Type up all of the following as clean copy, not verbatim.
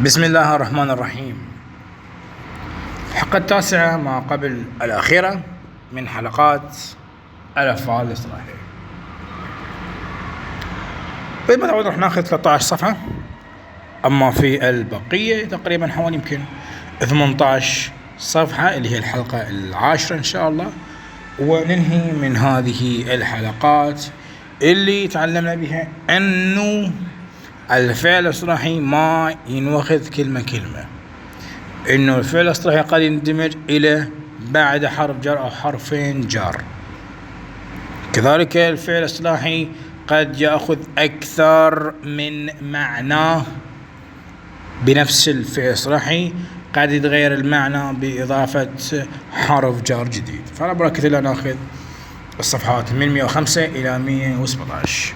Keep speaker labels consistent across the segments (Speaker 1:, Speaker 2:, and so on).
Speaker 1: بسم الله الرحمن الرحيم. الحلقة التاسعة ما قبل الأخيرة من حلقات الأفعال الاصطلاحية. مثل ما تعود راح ناخذ 13 صفحة، أما في البقية تقريبا حوالي يمكن 18 صفحة اللي هي الحلقة العاشرة إن شاء الله، وننهي من هذه الحلقات اللي تعلمنا بها أنه الفعل الاصطلاحي ما ينوخذ كلمة كلمة، إنه الفعل الاصطلاحي قد يندمج إلى بعد حرف جر أو حرفين جر. كذلك الفعل الاصطلاحي قد يأخذ أكثر من معنى بنفس الفعل الاصطلاحي، قد يتغير المعنى بإضافة حرف جر جديد. فأنا بركز إلا ناخذ الصفحات من 105 إلى 117.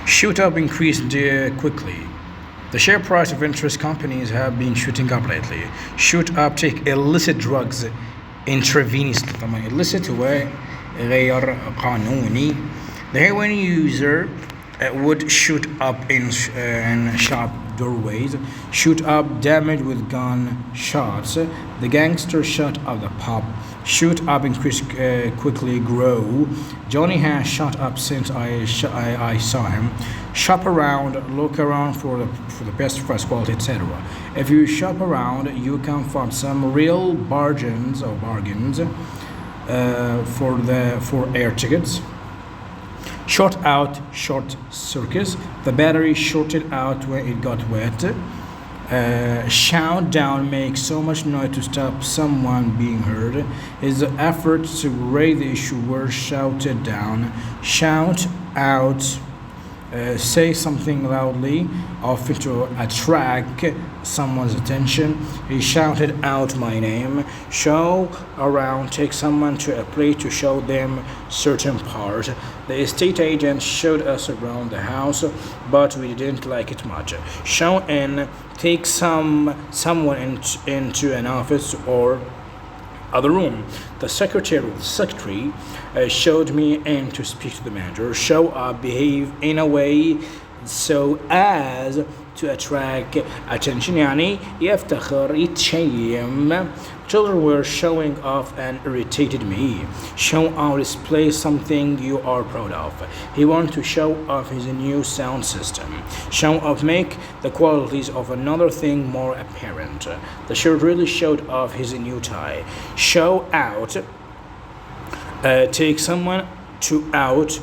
Speaker 1: Shoot up increased quickly. The share price of interest companies have been shooting up lately. Shoot up take illicit drugs intravenously. طبعا illicit هو غير قانوني. The heroin user would shoot up in shop doorways. Shoot up damage with gun shots. The gangster shot up the pub. Shoot up increase quickly grow. Johnny has shot up since I saw him. Shop around, look around for the best first quality, etc. If you shop around, you can find some real bargains for air tickets. Short out, short circus. The battery shorted out when it got wet. Shout down makes so much noise to stop someone being heard. His efforts to raise the issue were shouted down. Shout out, say something loudly, often to attract someone's attention. He shouted out my name. Show around, take someone to a place to show them certain part. The estate agent showed us around the house, but we didn't like it much. Show in, take someone into an office or other room. The secretary showed me in to speak to the manager. Show up, behave in a way so as to attract attention. يعني يفتخر يتشيم. Children were showing off and irritated me. Show out, display something you are proud of. He wanted to show off his new sound system. Show off, make the qualities of another thing more apparent. The shirt really showed off his new tie. Show out, take someone out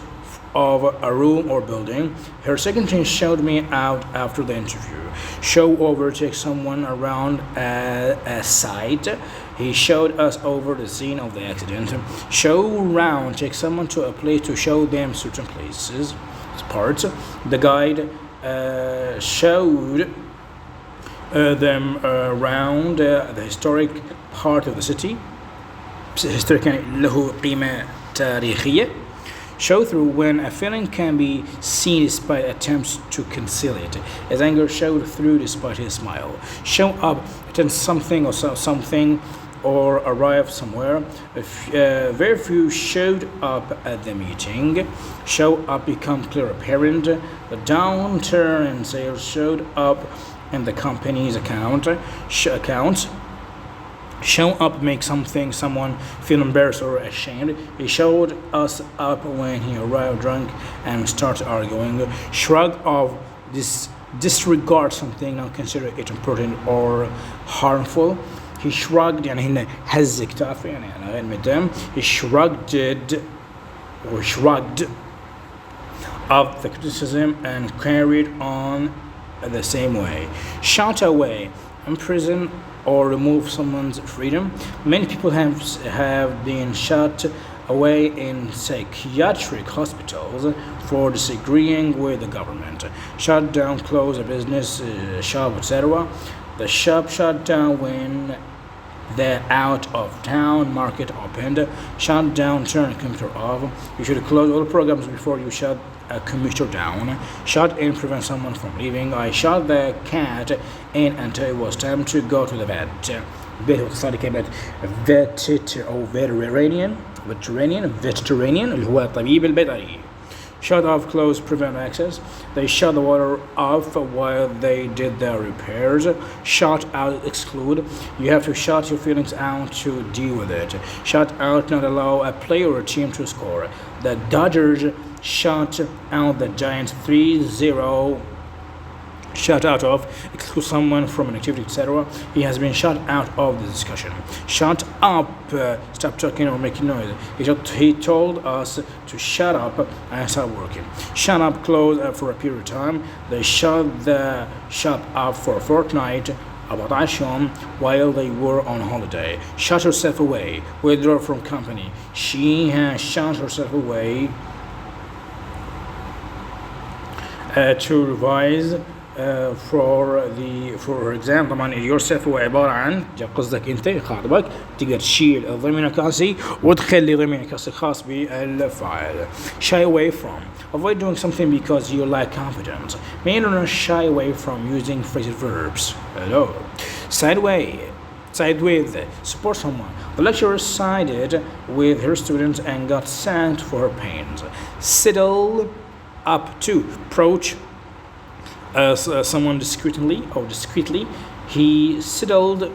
Speaker 1: of a room or building. Her secretary showed me out after the interview. Show over, take someone around a site. He showed us over the scene of the accident. Show round, take someone to a place to show them certain places, parts. The guide showed them around the historic part of the city. Historic يعني له قيمة تاريخية. Show through, when a feeling can be seen despite attempts to conceal it. His anger showed through despite his smile. Show up, attend something or something, or arrive somewhere. Very few showed up at the meeting. Show up, become clear apparent. The downturn in sales showed up in the company's accounts. Show up, make someone feel embarrassed or ashamed. He showed us up when he arrived drunk and started arguing. Shrug off, disregard something, not consider it important or harmful. He shrugged, يعني هنا هز كتافه يعني على غير مدام. He shrugged off the criticism and carried on the same way. Shout away, imprison or remove someone's freedom. Many people have been shut away in psychiatric hospitals for disagreeing with the government. Shut down, close a business, shop, etc. The shop shut down when the out of town market opened. Shut down, turn computer off. You should close all programs before you shut a computer down. Shut in, prevent someone from leaving. I shot the cat in until it was time to go to the vet. vet واختصار كلمة vet أو veterinarian اللي هو الطبيب البيطري. Shut off, close, prevent access. They shut the water off while they did their repairs. Shut out, exclude. You have to shut your feelings out to deal with it. Shut out, not allow a player or team to score. The Dodgers shut out the Giants 3-0. Shut out of, exclude someone from an activity, etc. He has been shut out of the discussion. Shut up, stop talking or making noise. He told us to shut up and start working. Shut up, close for a period of time. They shut the shop up for a fortnight, about يوم, while they were on holiday. Shut herself away, withdraw from company. She has shut herself away to revise for exam. طبعا yourself هو عبارة عن قصدك انت خاطبك تقدر تشيل الضمير الكاسي وتخلي ضمير كاسي خاص بالفاعل. Shy away from, avoid doing something because you lack confidence. Men are shy away from using phrasal verbs. Hello. Side with, support someone. The lecturer sided with her students and got sacked for her pains. Sidle up, to approach someone discreetly. He sidled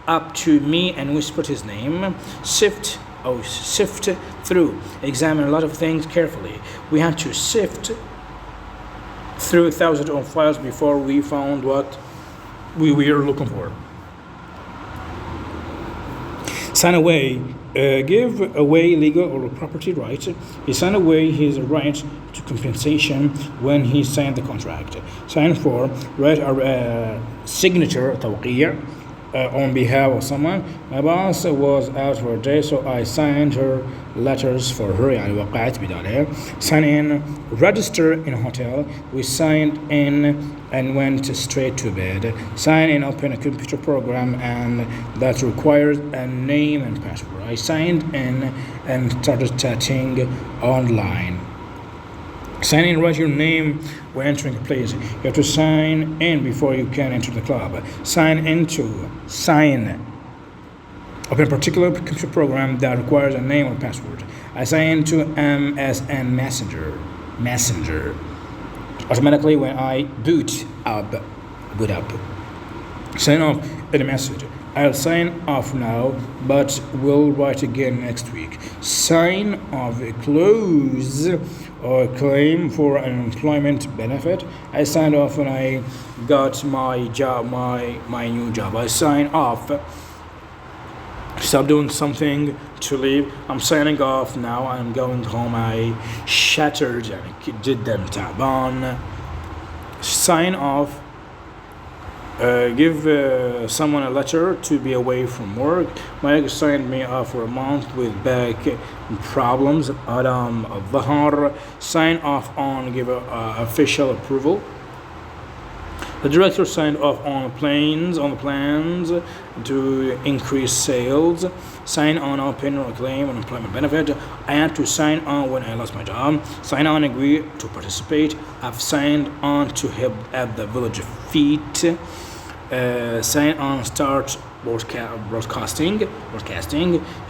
Speaker 1: up to me and whispered his name. Sift through, examine a lot of things carefully. We had to sift through thousands of files before we found what we were looking for. Sign away, give away legal or property rights. He signed away his right to compensation when he signed the contract. Sign for, write a signature, توقيع, on behalf of someone. My boss was out for a day, so I signed her letters for her, يعني وقعت بدالها. Sign in, register in a hotel. We signed in and went straight to bed. Sign in, open a computer program and that requires a name and password. I signed in and started chatting online. Sign in, write your name when entering a place. You have to sign in before you can enter the club. Sign open a particular computer program that requires a name or password. I sign into MSN Messenger. Automatically when I boot up. Sign off in a message. I'll sign off now, but we'll write again next week. Sign off, close, or claim for an employment benefit. I signed off when I got my job, my new job. I sign off. Stop doing something to leave. I'm signing off now. I'm going home. I shattered جدا تعبان. Sign off. Give someone a letter to be away from work. My ex signed me off for a month with back problems. Adam Zahar. Sign off on, give official approval. The director signed off on the plans to increase sales. Sign on, open or claim an employment benefit. I had to sign on when I lost my job. Sign on, agree to participate. I've signed on to help at the village feet. Sign on, start broadcasting.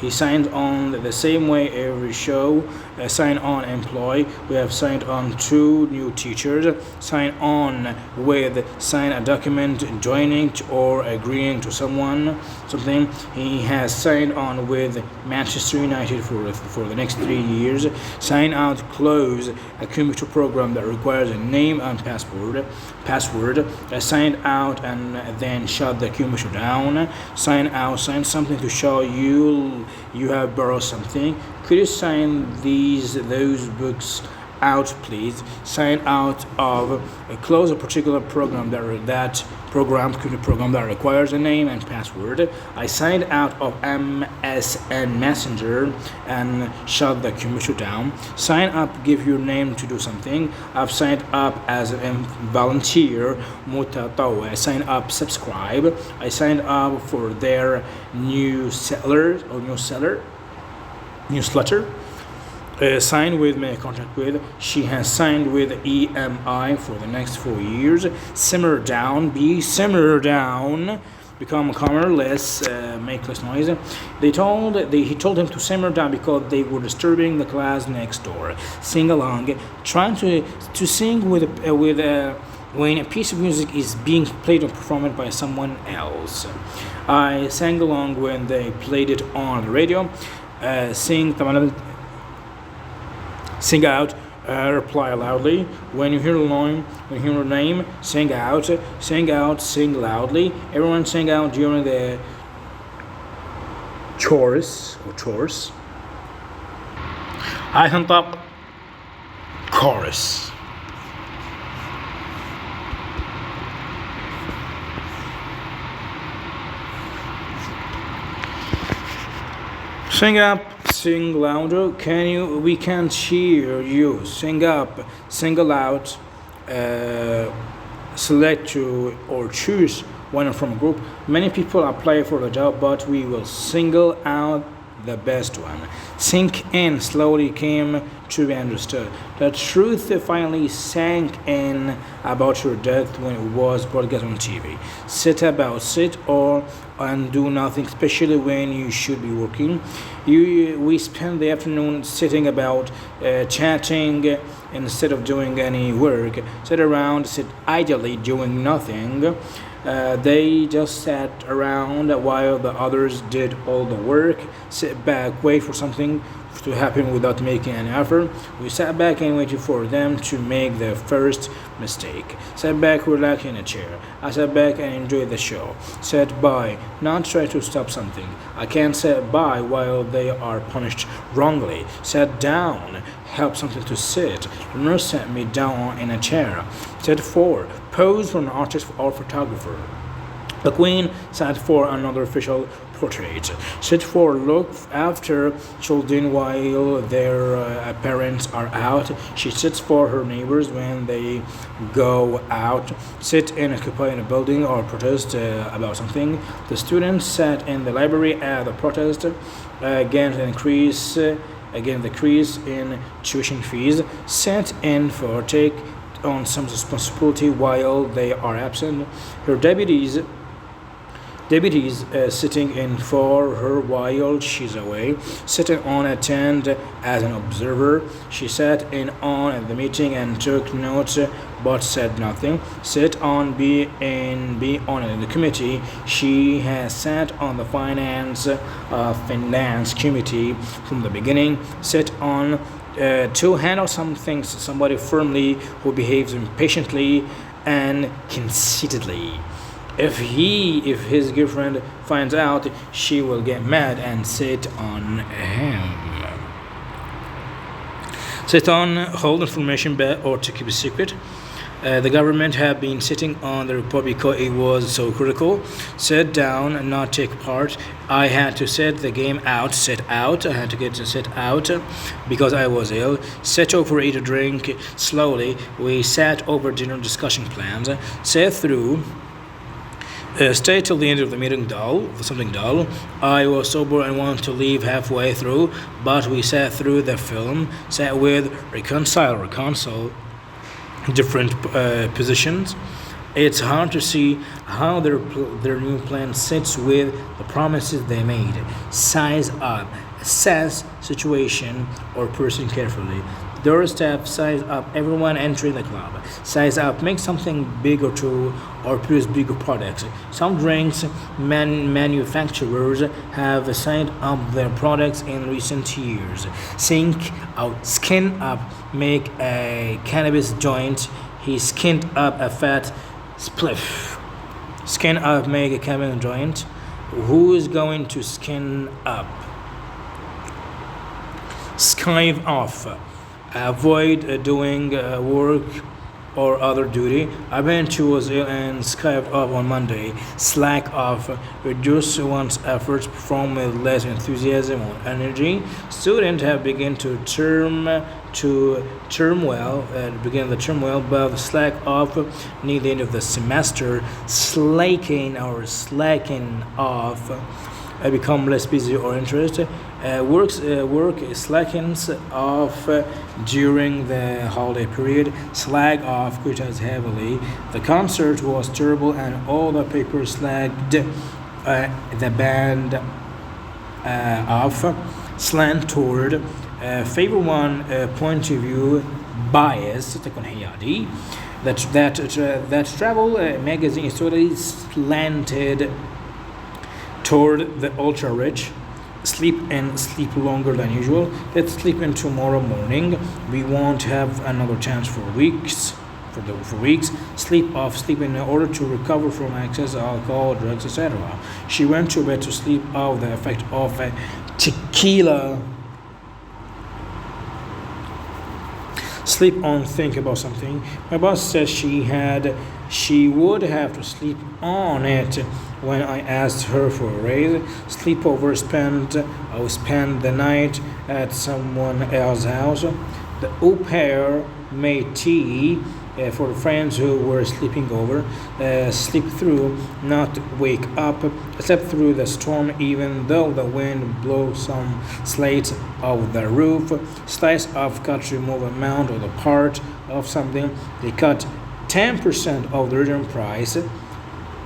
Speaker 1: He signed on the same way every show. Sign on, employ. We have signed on 2 new teachers. Sign on with, sign a document joining or agreeing to something. He has signed on with Manchester United for the next 3 years. Sign out, close a computer program that requires a name and password. Sign out and then shut the computer down. Sign out, sign something to show you have borrowed something. Could you sign those books out, please? Sign out of, close a particular program computer program that requires a name and password. I signed out of MSN Messenger and shut the computer down. Sign up, give your name to do something. I've signed up as a volunteer. متطوع. Sign up, subscribe. I signed up for their newsletter. Signed with, make a contract with. She has signed with EMI for the next 4 years. Simmer down. become calmer, make less noise. He told him to simmer down because they were disturbing the class next door. Sing along, trying to sing when a piece of music is being played or performed by someone else. I sang along when they played it on the radio. Sing out. Reply loudly. When you hear a name, sing out, sing loudly. Everyone sing out during the chorus. هتنطق chorus. Sing up, sing louder. We can't hear you. Sing up, sing aloud. Select to or choose one from a group. Many people apply for the job, but we will single out the best one. Sink in slowly came to be understood. The truth finally sank in about your death when it was broadcast on TV. Sit and do nothing, especially when you should be working. We spend the afternoon sitting about, chatting instead of doing any work. Sit around, sit idly doing nothing. They just sat around while the others did all the work. Sit back, wait for something to happen without making any effort. We sat back and waited for them to make the first mistake. Sat back, relaxed in a chair. I sat back and enjoyed the show. Sat by, not try to stop something. I can't sit by while they are punished wrongly. Sat down, help something to sit. The nurse sat me down in a chair. Sat for, pose for an artist or photographer. The Queen sat for another official portrait. Sit for look after children while their parents are out. She sits for her neighbors when they go out. Sit and occupy in a building or protest about something. The students sat in the library at the protest against the increase in tuition fees. Sat in for take on some responsibility while they are absent. Her deputies sitting in for her while she's away. Sitting on attend as an observer. She sat in on the meeting and took notes but said nothing. Sit on be on in the committee. She has sat on the finance committee from the beginning. Sit on to handle somebody firmly who behaves impatiently and conceitedly. If his girlfriend finds out, she will get mad and sit on him. Sit on, hold information back or to keep a secret. The government have been sitting on the report because it was so critical. Sit down and not take part. I had to sit the game out. Sit out. I had to get to sit out because I was ill. Sit over, eat a drink slowly. We sat over dinner discussion plans. Sit through. Stay till the end of the meeting something dull. I was sober and wanted to leave halfway through, but we sat through the film, sat with reconcile, different positions. It's hard to see how their new plan sits with the promises they made. Size up, assess situation or person carefully. Door staff, size up everyone entering the club. Size up, make something bigger to or produce bigger products. Some drinks manufacturers have sized up their products in recent years. Skin up, make a cannabis joint. He skinned up a fat spliff. Skin up, make a cannabis joint. Who is going to skin up? Skive off. Avoid doing work or other duty. I was ill and skived off on Monday. Slack off. Reduce one's efforts. Perform with less enthusiasm or energy. Students have begun to term begin the term well, but slack off near the end of the semester. Slacking off. Become less busy or interested. Work slackens off during the holiday period. Slag off, criticize heavily. The concert was terrible and all the papers slagged the band off. Slant toward. Favor one point of view. Bias تكون حيادي. That travel magazine is totally slanted toward the ultra rich. Sleep and sleep longer than usual. Let's sleep in tomorrow morning. We won't have another chance for weeks. For weeks. Sleep off. Sleep in order to recover from excess alcohol, drugs, etc. She went to bed to sleep off the effect of tequila. Sleep on, think about something. My boss says she would have to sleep on it when I asked her for a raise. Sleepover I will spend the night at someone else's house. The au pair made tea for the friends who were sleeping over. Sleep through, not wake up. Slept through the storm even though the wind blew some slates off the roof. Slice of cut, remove amount of the part of something. They cut 10% of the original price.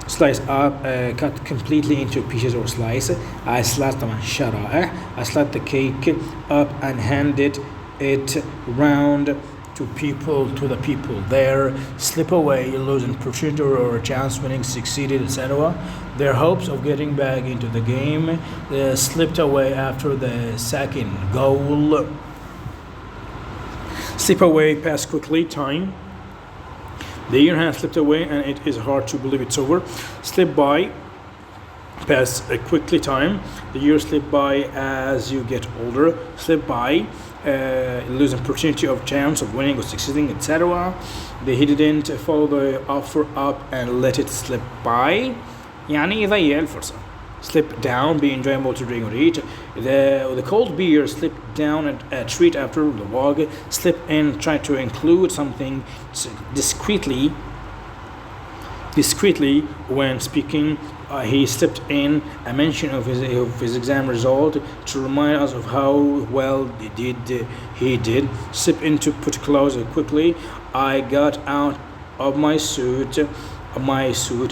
Speaker 1: Slice up, cut completely into pieces or slice. I sliced them شرائح. I sliced the cake up and handed it round to the people there. Slip away, losing opportunity or a chance, winning, succeeded, etc. Their hopes of getting back into the game slipped away after the second goal. Slip away, pass quickly, time. The year has slipped away and it is hard to believe it's over. Slip by, pass quickly, time. The years slip by as you get older. Slip by, lose opportunity of chance of winning or succeeding, etc. He didn't follow the offer up and let it slip by. يعني يضيع الفرصة. Slip down, be enjoyable to drink or eat. The cold beer slipped down a treat after the walk. Slip in, try to include something discreetly when speaking. He slipped in a mention of his exam result to remind us of how well he did. Slip into, put clothes quickly. I got out of my suit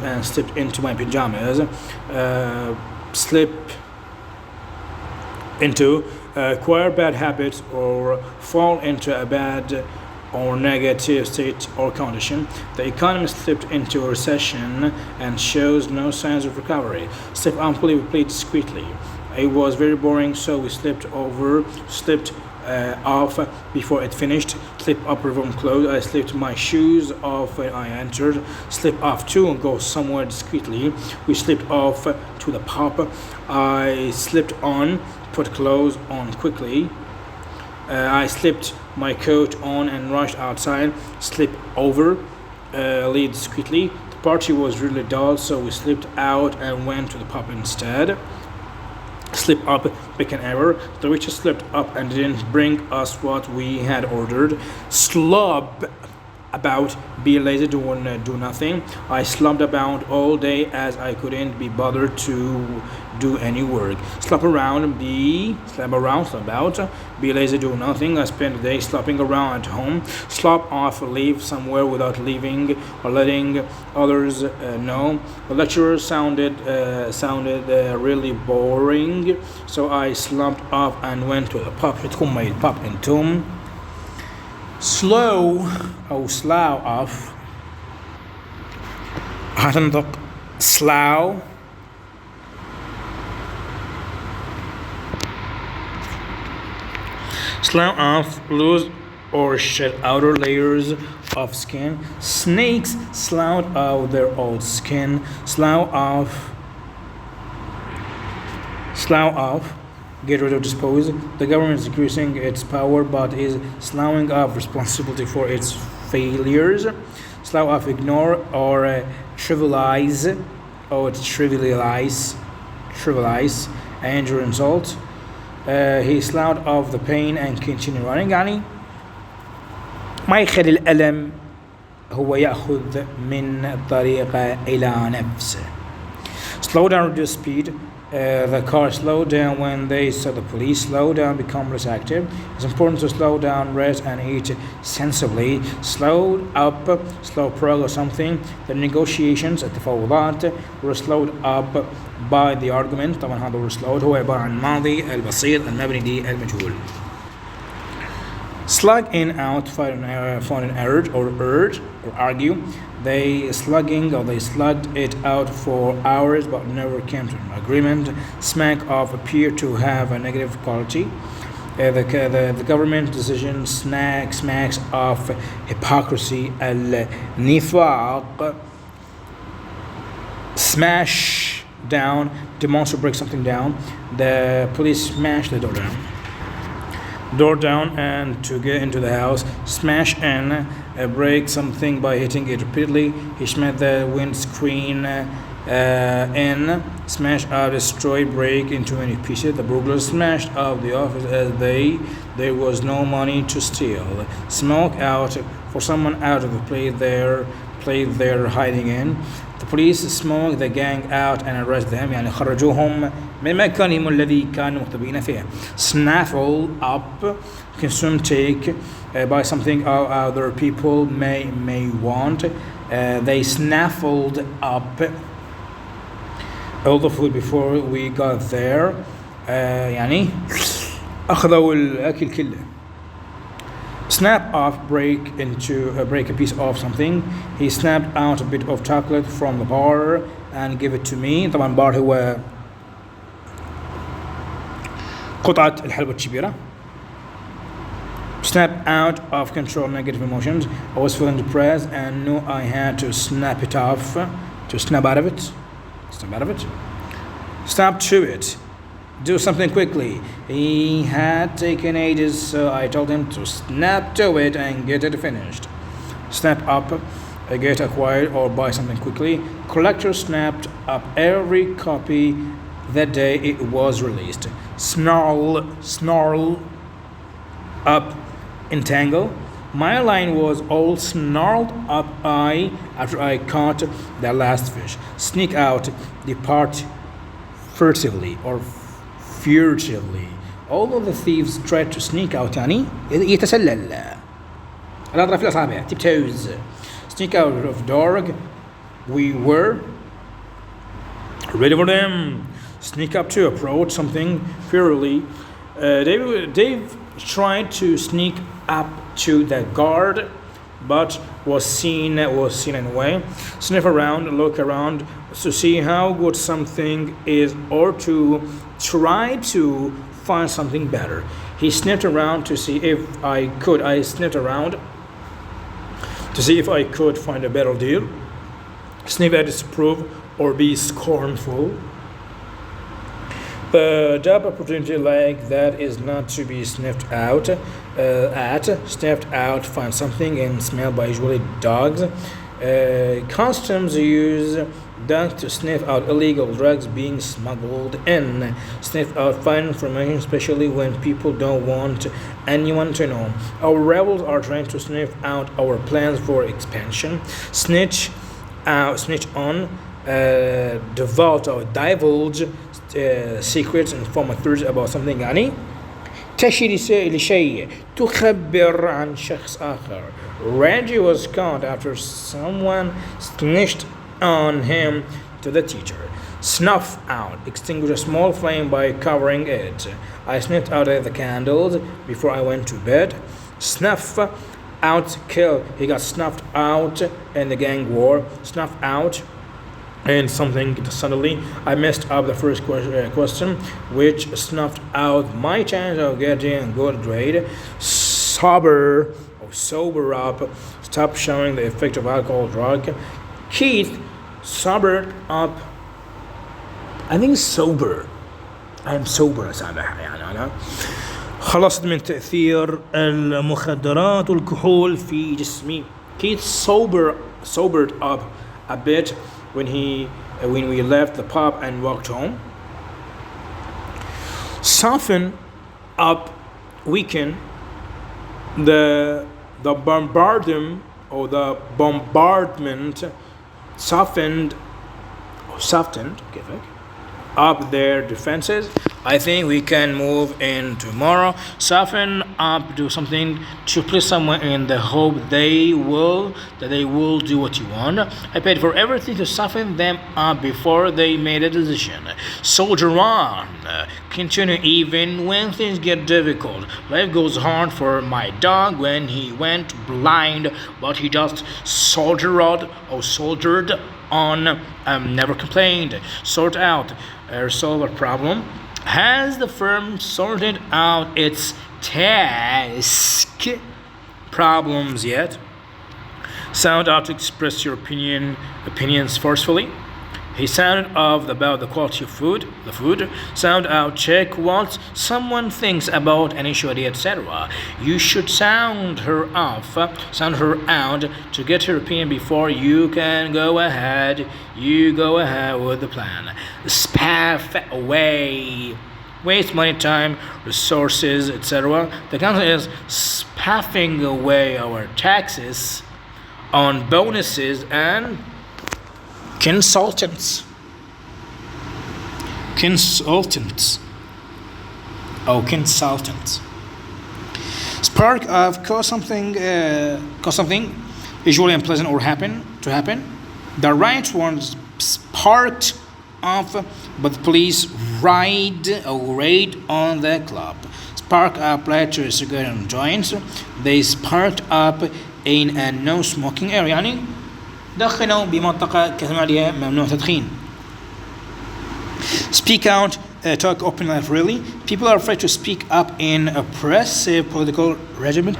Speaker 1: and slipped into my pajamas. Slip into, acquire bad habits or fall into a bad or negative state or condition. The economy slipped into a recession and shows no signs of recovery. Slip unbelievably discreetly. It was very boring, so we slipped off before it finished. Slip up, remove clothes. I slipped my shoes off when I entered. Slip off too and go somewhere discreetly. We slipped off to the pub. I slipped on, put clothes on quickly. I slipped my coat on and rushed outside. Slip over, leave discreetly. The party was really dull, so we slipped out and went to the pub instead. Slip up, pick an error. The waitress slipped up and didn't bring us what we had ordered. Slob about, be lazy, do nothing. I slumped about all day as I couldn't be bothered to do any work. Slop about, be lazy, do nothing. I spent the day slopping around at home. Slop off, leave somewhere without leaving or letting others know. The lecturer sounded really boring, so I slumped off and went to the pub. تكون my pub انتم. Slow أو slough off هتنطق slough. Slough off, lose or shed outer layers of skin. Snakes slough out their old skin. Slough off, get rid of, dispose. The government is increasing its power but is sloughing off responsibility for its failures. Slough off, ignore or trivialize anger, insult. He sloughed off the pain and continued running. يعني ما يخلي الألم هو يأخذ من الطريق إلى نفسه. Slow down, reduce speed. The car slowed down when they saw the police. Slow down, become less active. It's important to slow down, rest, and eat sensibly. Slowed up, slow progress something. The negotiations التفاوضات were slowed up by the argument. طبعا هذا were slowed هو عبارة عن الماضي البسيط المبني للمجهول. Slug in out, find an urge or argue. They slugged it out for hours but never came to an agreement. Smack off appear to have a negative quality. The government decision smacks of hypocrisy. النفاق. Smash down, demonstrate break something down. The police smashed the door down and to get into the house. Smash in, break something by hitting it repeatedly. He smashed the windscreen in. Smash out, destroy, break into many pieces. The burglars smashed out the office as there was no money to steal. Smoke out, for someone out of the place they're hiding in. The police smoked the gang out and arrested them. يعني خرجوهم من مكانهم الذي كانوا مختبئين فيه. Snaffle up, consume, take, by something other people may want. They snaffled up all the food before we got there. يعني أخذوا الأكل كله. Snap off, break a piece of something. He snapped out a bit of chocolate from the bar and gave it to me. طبعا bar هو قطعة الحلوى الكبيرة. Snap out of control negative emotions. I was feeling depressed and knew I had to snap it off, to snap out of it. Snap to it. Do something quickly. He had taken ages, so I told him to snap to it and get it finished. Snap up, get acquired or buy something quickly. Collector snapped up every copy the day it was released. Snarl up, entangle. My line was all snarled up after I caught the last fish. Sneak out, depart furtively or furtively. All of the thieves tried to sneak out يعني يتسلل على أطراف الأصابع tiptoes. Sneak out of dark. We were ready for them. Sneak up to approach something furiously. Dave tried to sneak up to the guard but was seen anyway. Sniff around, look around to see how good something is or to try to find something better. He sniffed around to see if I could. I sniffed around to see if I could find a better deal. Sniff at disapprove or be scornful. The job opportunity like that is not to be sniffed out sniffed out, find something and smelled by usually dogs. Customs use dogs to sniff out illegal drugs being smuggled in. Sniff out, find information, especially when people don't want anyone to know. Our rebels are trying to sniff out our plans for expansion. Snitch on, divulge secrets, inform others about something يعني تشير لشيء تخبر عن شخص آخر. Reggie was caught after someone snitched on him to the teacher. Snuff out, extinguish a small flame by covering it. I sniffed out the candles before I went to bed. Snuff out, kill. He got snuffed out in the gang war. Snuff out and something suddenly. I messed up the first question, which snuffed out my chance of getting a good grade. Sober up. Stop showing the effect of alcohol drug. Keith sobered up. I think sober. I'm sober يعني أنا خلصت من تأثير المخدرات والكحول في جسمي. Keith sobered up a bit when we left the pub and walked home. Soften up, weaken. The bombardment softened. up their defenses. I think we can move in tomorrow. Soften up, do something to please someone in the hope they will do what you want. I paid for everything to soften them up before they made a decision. Soldier on. Continue even when things get difficult. Life goes hard for my dog when he went blind, but he just soldiered on, never complained. Sort out, solve a problem. Has the firm sorted out its task problems yet? Sound out to express your opinions forcefully. He sounded off about the quality of the food. Sound out, check what someone thinks about an issue, etc. You should sound her out to get her opinion before you can go ahead. You go ahead with the plan. Spaff away. Waste money, time, resources, etc. The concept is spaffing away our taxes on bonuses and consultants. Spark of cause something visually unpleasant or happen. The right one's sparked off, but the police raid on the club. Spark up later cigarette and joints. They sparked up in a no smoking area. يعني دخنوا بمنطقة كان عليها ممنوع تدخين. Speak out, talk openly and freely. People are afraid to speak up in oppressive political regimes.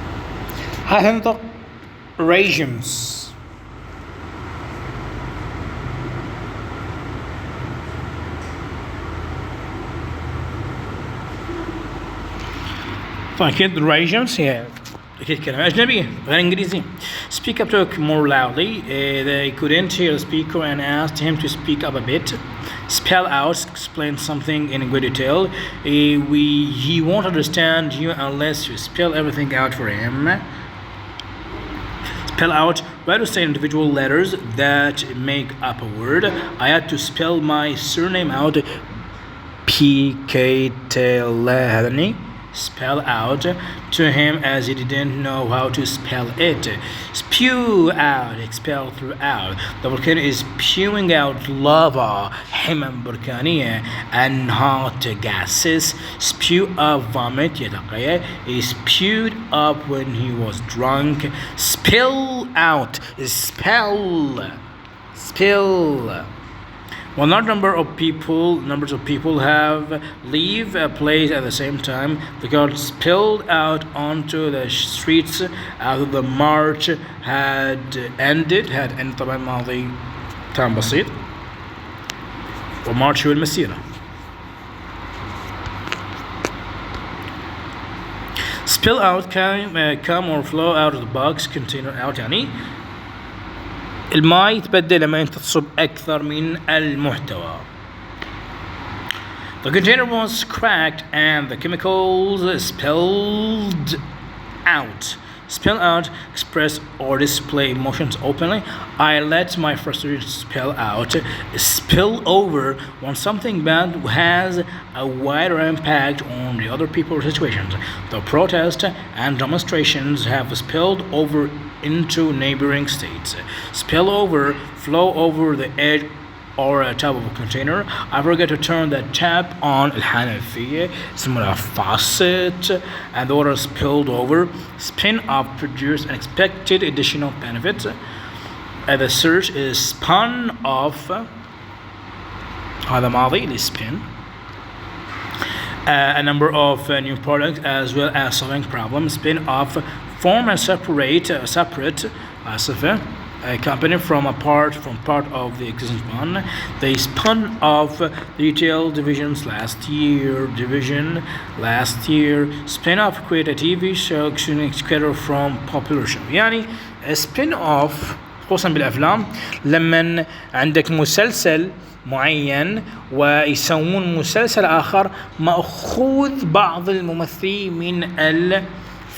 Speaker 1: هتنطق regimes. فأكيد regimes هي أكيد كلمة أجنبية غير إنجليزي. Speak up, talk more loudly. They couldn't hear the speaker and asked him to speak up a bit. Spell out, explain something in good detail. He won't understand you unless you spell everything out for him. Spell out, try to say individual letters that make up a word. I had to spell my surname out. PKTLHNI. Spell out to him as he didn't know how to spell it. Spew out, expel throughout. The volcano is spewing out lava, حمم بركانية, and hot gases. Spew up, vomit, يتقيا. He spewed up when he was drunk. Spill out, spill. When large numbers of people have leave a place at the same time, the crowd spilled out onto the streets after the march had ended. طبعا ماضي تام بسيط. ومارش هو المسيرة. Spill out, come or flow out of the box container out يعني الماء يتبدل لما انت تصب اكثر من المحتوى. The container was cracked and the chemicals spilled out. Spill out, express or display emotions openly. I let my frustration spill out. Spill over when something bad has a wider impact on the other people or situations. The protests and demonstrations have spilled over into neighboring states. Spill over, flow over the edge or a top of a container. I forget to turn the tap on الحنفية اسمها faucet and the water spilled over. Spin up, produce unexpected additional benefits. The search is spun off. هذا ماضي لspin. A number of new products as well as solving problems. Spin off, form and separate a company from part of the existing one. They spun off retail divisions last year. Spin off, create a TV show creator from popular show. يعني spin off خصوصا بالافلام لما عندك مسلسل معين ويسوون مسلسل آخر مأخوذ بعض الممثلين من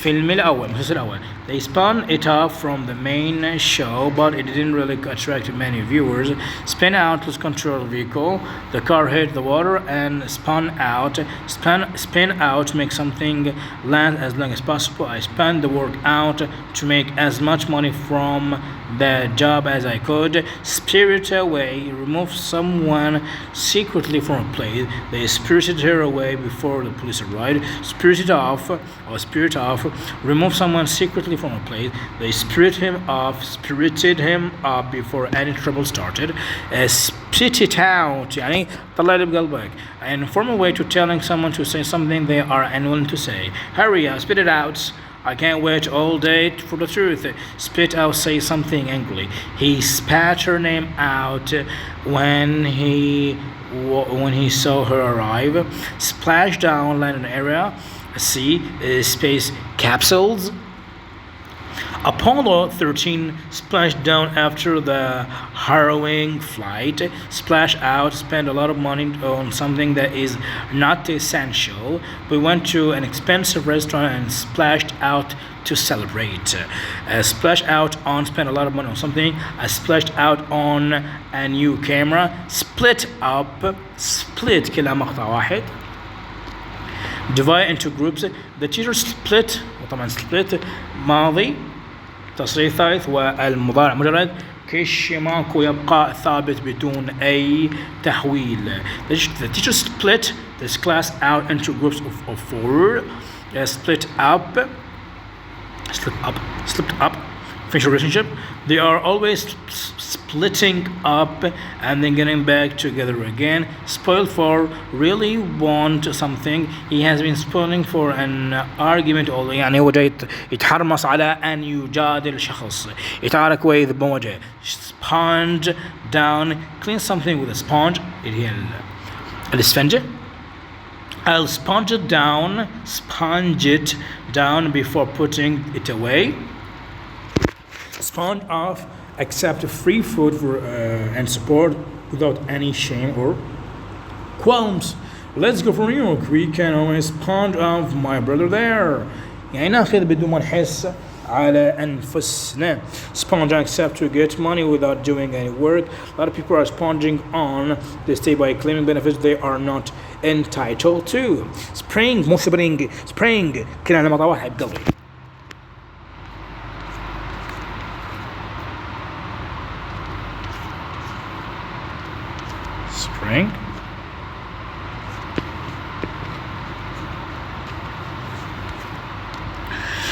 Speaker 1: المسلسل الأول. They spun it off from the main show, but it didn't really attract many viewers. Spin out, lose control of the vehicle. The car hit the water and spun out. Spin out, make something land as long as possible. I spun the work out to make as much money from the job as I could. Spirit away, remove someone secretly from a place. They spirited her away before the police arrived. Spirited off, remove someone secretly from a place. They spirited him up before any trouble started. Spit it out, يعني طلع اللي بقلبك. An informal way to telling someone to say something they are unwilling to say. Hurry up, spit it out. I can't wait all day for the truth. Spit out, say something angrily. He spat her name out when he saw her arrive. Splash down, land in an area. C, space capsules. Apollo 13 splashed down after the harrowing flight. Splash out, spend a lot of money on something that is not essential. We went to an expensive restaurant and splashed out to celebrate. Splash out on, spend a lot of money on something. I splashed out on a new camera. Split up, split كلها مقطع واحد. Divide into groups. The teacher split, وطبعا split ماضي تصريف ثالث والمضارع مجرد كش ماكو يبقى ثابت بدون أي تحويل. The teacher split this class out into groups of four. Slipped up. Facial relationship. They are always splitting up and then getting back together again. Spoiled for, really want something. He has been spoiling for an argument all. يعني هو جاي يتحرمص على أن يجادل شخص. يتعارك with بوجه. Sponge down. Clean something with a sponge. اللي هي الإسفنجة. I'll sponge it down before putting it away. Sponge off, accept free food and support without any shame or qualms. Let's go for New York. We can always sponge off my brother there. يعني ناخذ بدون ما نحس على أنفسنا. Sponge and accept to get money without doing any work. A lot of people are sponging on they stay by claiming benefits they are not entitled to. Spring مو spring كلنا على مطا واحد بقلبي. Spring.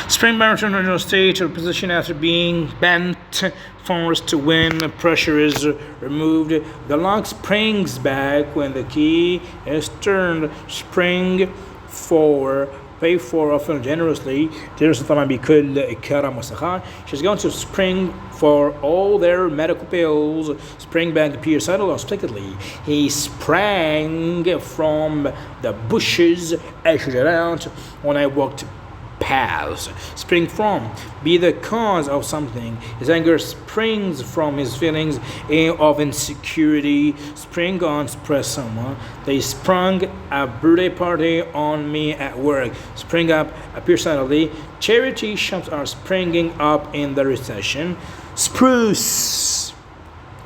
Speaker 1: Spring back to original state or position after being bent, forced to win, pressure is removed. The lock springs back when the key is turned. Spring for, pay for often generously. طبعا بكل كرم وسخاء. She's going to spring for all their medical bills. Spring back to Peter settled unexpectedly. He sprang from the bushes around when I walked past. Spring from, be the cause of something. His anger springs from his feelings of insecurity. Spring on, suppress someone. They sprung a birthday party on me at work. Spring up, appear suddenly. Charity shops are springing up in the recession. Spruce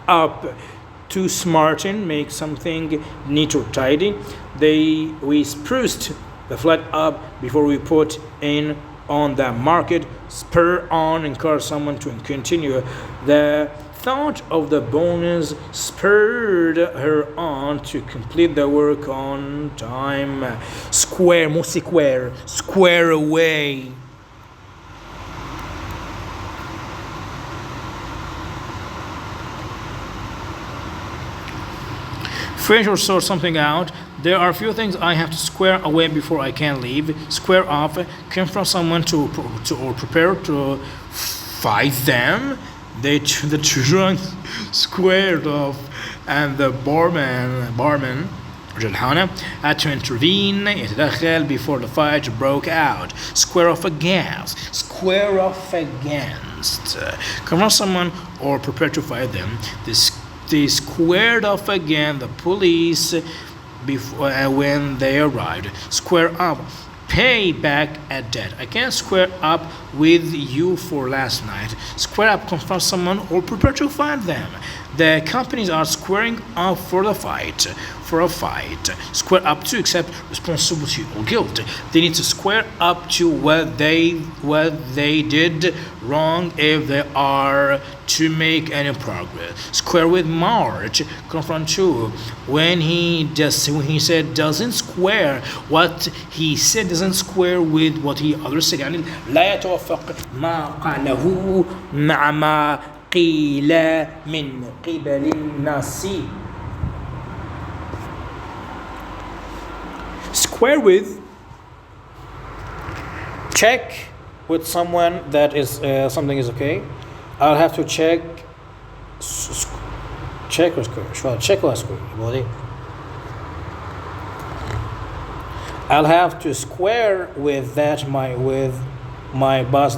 Speaker 1: up, to smarten, make something neat or tidy. We spruced the flat up before we put in on the market. Spur on, encourage someone to continue. The thought of the bonus spurred her on to complete the work on time. Square, مو square away. Finish or sort something out. There are a few things I have to square away before I can leave. Square off, confront someone to or prepare to fight them. The children squared off, and the barman Jalhana had to intervene, يتدخل before the fight broke out. Square off against. Confront someone or prepare to fight them. They squared off again the police before when they arrived. Square up, pay back a debt. I can't square up with you for last night. Square up, confront someone or prepare to fight them. The companies are squaring up for a fight. Square up to accept responsibility or guilt. They need to square up to what they did wrong if they are to make any progress. Square with March. Confront to when he said doesn't square what he said doesn't square with what he others said. يعني لا يتوافق ما قاله مع ما قيل من قبل الناس. Square with, check with someone that is something is okay. I'll have to check or square. Check or square. I'll have to square with my boss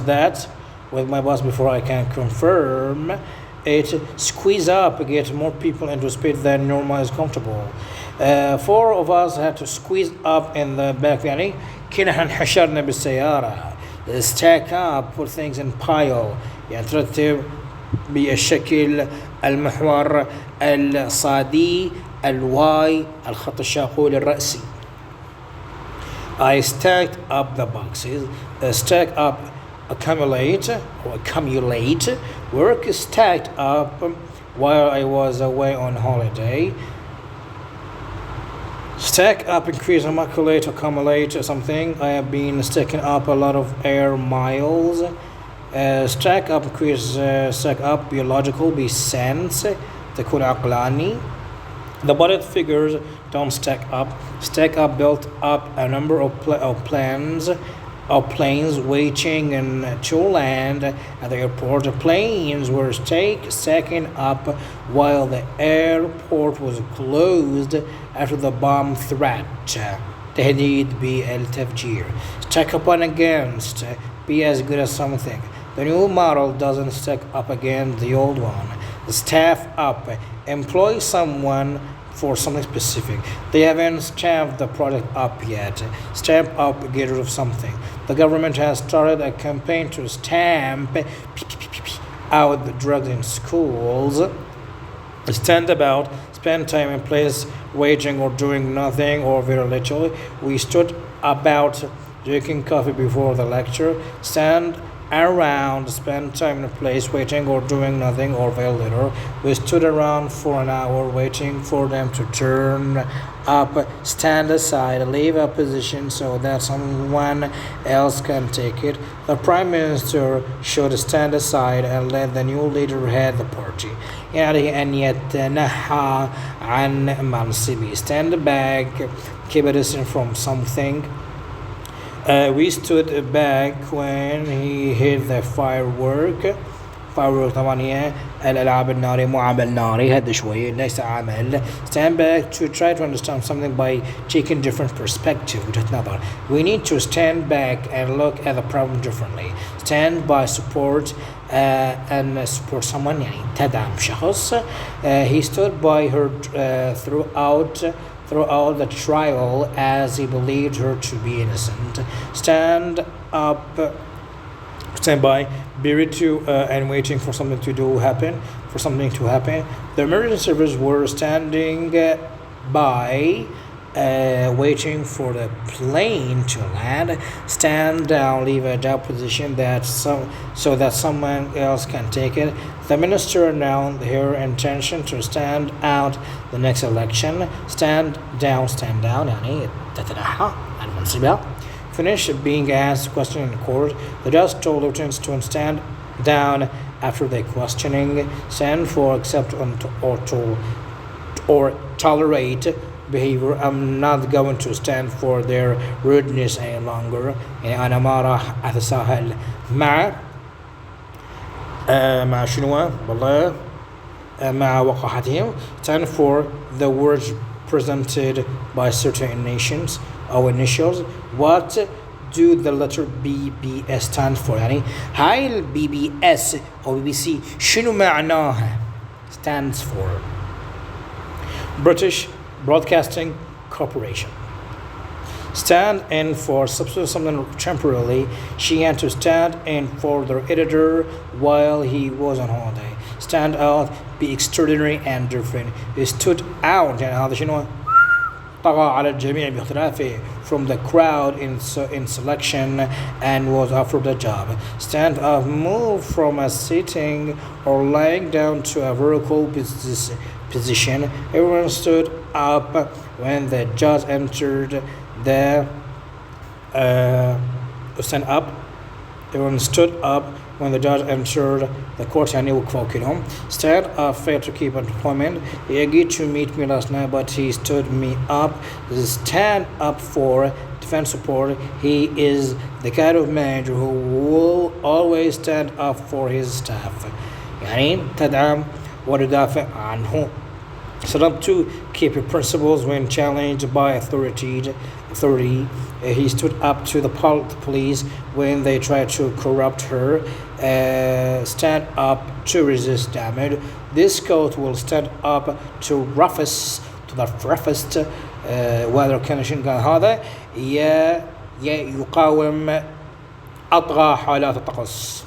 Speaker 1: before I can confirm it. Squeeze up, get more people into speed than normal is comfortable. Four of us had to squeeze up in the back. يعني كنا انحشرنا بالسيارة. Stack up, put things in pile. يعني ترتب بالشكل المحور الصادي الواي الخط الشاقول الرأسي. I stacked up the boxes. Stack up, accumulate, work stacked up while I was away on holiday. Stack up, increase, accumulate something. I have been stacking up a lot of air miles. Stack up, increase, stack up, biological, be sense, تكون عقلاني. The bullet figures don't stack up. Stack up built up a number of planes waiting to land at the airport. The planes were stacking up while the airport was closed after the bomb threat. تهديد بالتفجير. Stack up on against. Be as good as something. The new model doesn't stack up against the old one. Staff up. Employ someone for something specific. They haven't stamped the product up yet. Stamp up, get rid of something. The government has started a campaign to stamp out the drugs in schools. Stand about, spend time in place, waiting or doing nothing or very little. We stood about drinking coffee before the lecture. Stand around, spend time in a place waiting or doing nothing or very little. We stood around for an hour waiting for them to turn up. Stand aside, leave a position so that someone else can take it. The Prime Minister should stand aside and let the new leader head the party. يعني أن يتنحى عن منصبه. Stand back, keep a distance from something. We stood back when he hit the firework طبعا هي الألعاب النارية مو عمل ناري هذا شوي ليس عمل. Stand back to try to understand something by taking different perspective وجهة نظر. We need to stand back and look at the problem differently. Stand by, support and support someone يعني تدعم شخص. He stood by her throughout the trial as he believed her to be innocent. Stand by, be ready to and waiting for something to happen. The emergency service were standing by, waiting for the plane to land. Stand down, leave a down position so that someone else can take it. The minister announced her intention to stand out the next election. Stand down يعني تتنحى عن منصبها. Finish being asked question in court. The judge told lieutenants to stand down after the questioning. Stand for accept or tolerate behavior. I'm not going to stand for their rudeness any longer. يعني أنا ما راح أتساهل مع شنو والله مع وقاحتهم. Stand for the words presented by certain nations or initials. What do the letter BBS stand for؟ يعني هاي ال BBS أو BBC شنو معناها؟ stands for British Broadcasting Corporation. Stand in for substitute something temporarily. She had to stand in for the editor while he was on holiday. Stand out, be extraordinary and different. He stood out يعني هذا شنو؟ طغى على الجميع باختلافه from the crowd in selection and was offered a job. Stand up, move from a sitting or lying down to a vertical position. Everyone stood up when the judge entered the stand up. Everyone stood up when the judge entered the court يعني وقفوا كلهم. Stand up failed to keep employment. He agreed to meet me last night but he stood me up. Stand up for defense support. He is the kind of manager who will always stand up for his staff. يعني تدعم وتدافع عنه. Set up to keep your principles when challenged by authority. He stood up to the police when they tried to corrupt her. Stand up to resist damage. This coat will stand up to the roughest weather condition. قال هذا يقاوم أطغى حالات الطقس.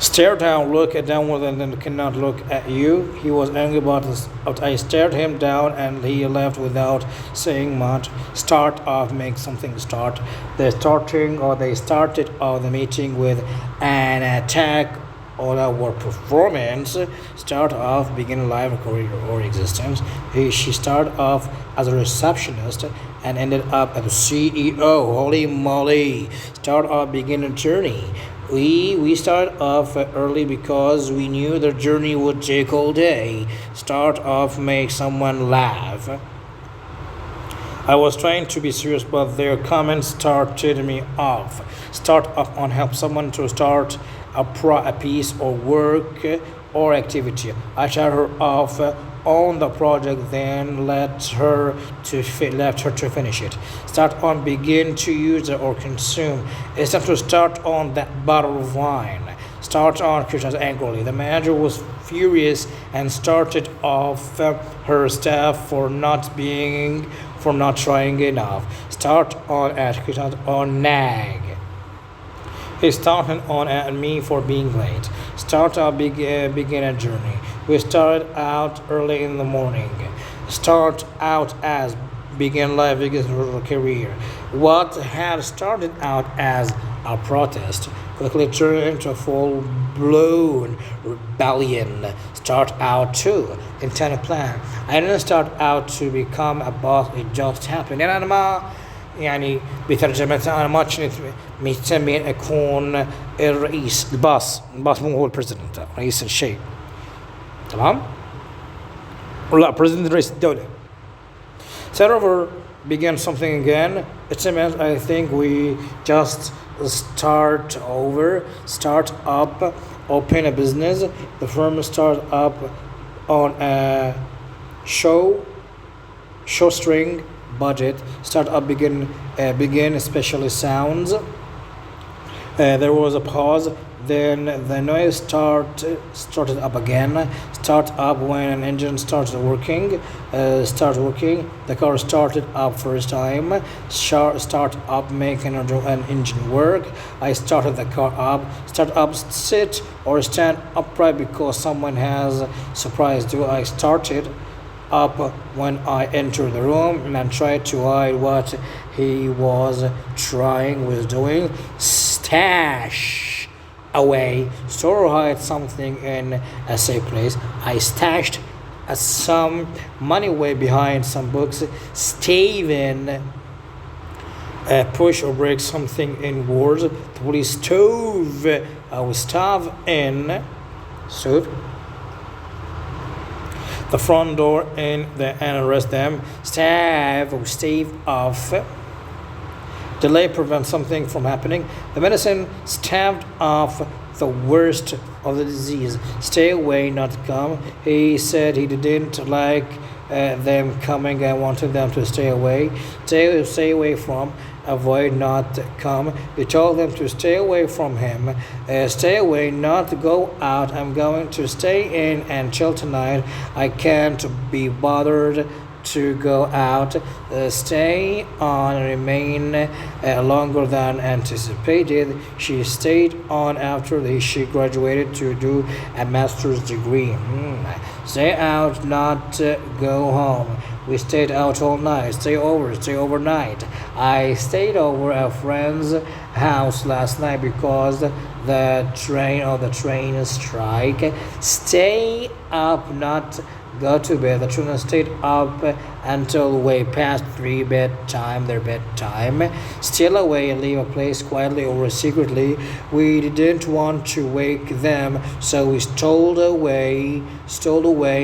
Speaker 1: Stare down, look downward and then cannot look at you. He was angry about this. I stared him down and he left without saying much. Start off, make something start. They started off the meeting with an attack on our performance. Start off, begin life, career or existence. She started off as a receptionist and ended up as a CEO. Holy moly. Start off, begin a journey. We started off early because we knew the journey would take all day. Start off, make someone laugh. I was trying to be serious, but their comments started me off. Start off on help someone to start a piece or work or activity. I shut her off on the project, then left her to finish it. Start on, begin to use or consume. It's time to start on that bottle of wine. Start on, criticized angrily. The manager was furious and started off her staff for not trying enough. Start on at criticized on nag. He started on at me for being late. Start out, begin a journey. We started out early in the morning. Start out as begin life, begin a career. What had started out as a protest quickly turned into a full-blown rebellion. Start out to intend a plan. I didn't start out to become a boss. It just happened. أنا ما يعني بترجمة أنا ما كنت مهتم أكون الرئيس الباص مو هو البريزيدنت رئيس الشيء تمام لا بريزيدنت رئيس الدولة. Start over, begin something again. It's a mess. I think we just start over, start up, open a business. The firm start up on a shoestring budget. Start up, begin, especially sounds. There was a pause. Then the noise started up again. Start up when an engine starts working. The car started up first time. Start up, making an engine work. I started the car up. Start up, sit or stand upright because someone has surprised you. I started up when I entered the room and tried to hide what he was doing. Stash away, store or hide something in a safe place. I stashed some money way behind some books. Stave in, push or break something in words. The police stove in, the front door in and arrest them. Stave off. Delay prevents something from happening. The medicine staved off the worst of the disease. Stay away, not come. He said he didn't like them coming and wanted them to stay away. Stay away from. Avoid, not come. He told them to stay away from him. Stay away, not go out. I'm going to stay in and chill tonight. I can't be bothered to go out, stay on, remain longer than anticipated. She stayed on after she graduated to do a master's degree. Stay out, not go home. We stayed out all night. Stay overnight. I stayed over a friend's house last night because the train strike. Stay up, not go to bed. The children stayed up until way past their bedtime. Steal away and leave a place quietly or secretly. We didn't want to wake them, so we stole away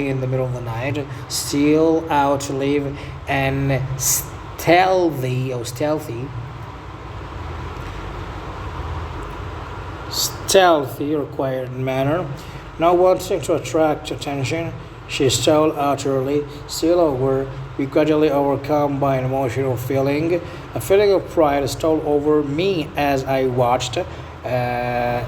Speaker 1: in the middle of the night. Steal out, leave, and stealthy required manner. Not wanting to attract attention, she stole out early. Still over, we gradually overcome by an emotional feeling. A feeling of pride stole over me as I watched.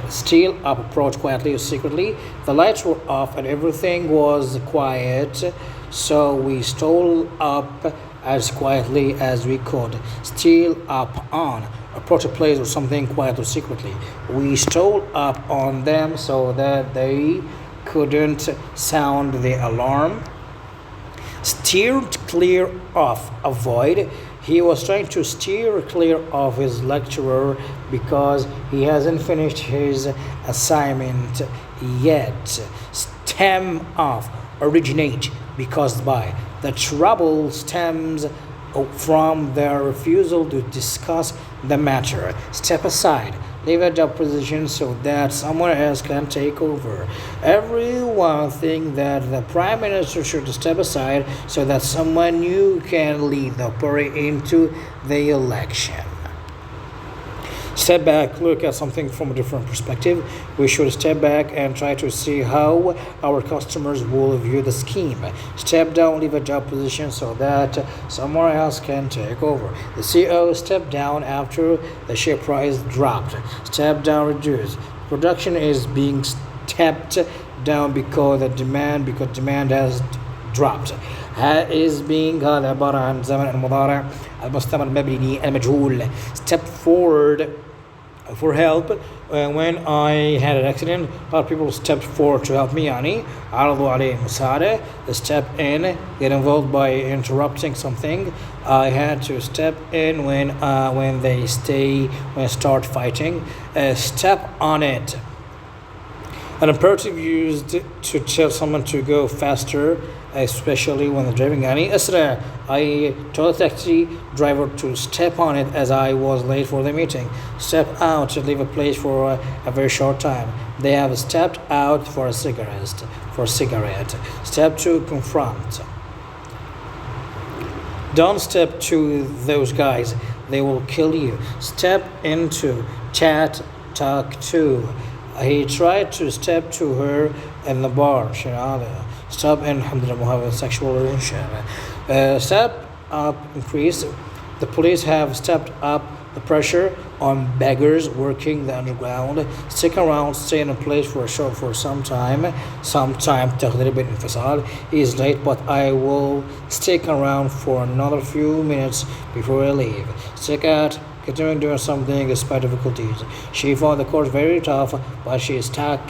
Speaker 1: Steal up, approach quietly or secretly. The lights were off and everything was quiet, so we stole up as quietly as we could. Steal up on, approach a place or something quiet or secretly. We stole up on them so that they couldn't sound the alarm. Steered clear of, avoid. He was trying to steer clear of his lecturer because he hasn't finished his assignment yet. Stem off, originate, because by. The trouble stems from their refusal to discuss the matter. Step aside. Leave a job position so that someone else can take over. Everyone thinks that the Prime Minister should step aside so that someone new can lead the party into the election. Step back, look at something from a different perspective. We should step back and try to see how our customers will view the scheme. Step down, leave a job position so that someone else can take over. The CEO stepped down after the share price dropped. Step down, reduce. Production is being stepped down because demand has dropped. is being هذا عبارة عن زمن المضارع المستمر المبني المجهول. Step forward for help. When I had an accident, a lot of people stepped forward to help me. يعني عرضوا علي مساعدة. Step in, get involved by interrupting something. I had to step in when they start fighting. Step on it. An imperative used to tell someone to go faster, especially when they're driving. يعني أسرع. I told the taxi driver to step on it as I was late for the meeting. Step out to leave a place for a very short time. They have stepped out for a cigarette. Step to confront. Don't step to those guys. They will kill you. Step into, chat, talk to. He tried to step to her in the bar. Stop in having a sexual relationship. Step up, increase. The police have stepped up the pressure on beggars working the underground. Stick around, stay in a place for some time. تقديم بالانفصال. He is late, but I will stick around for another few minutes before I leave. Stick out. Continuing doing something despite difficulties. She found the course very tough, but she stuck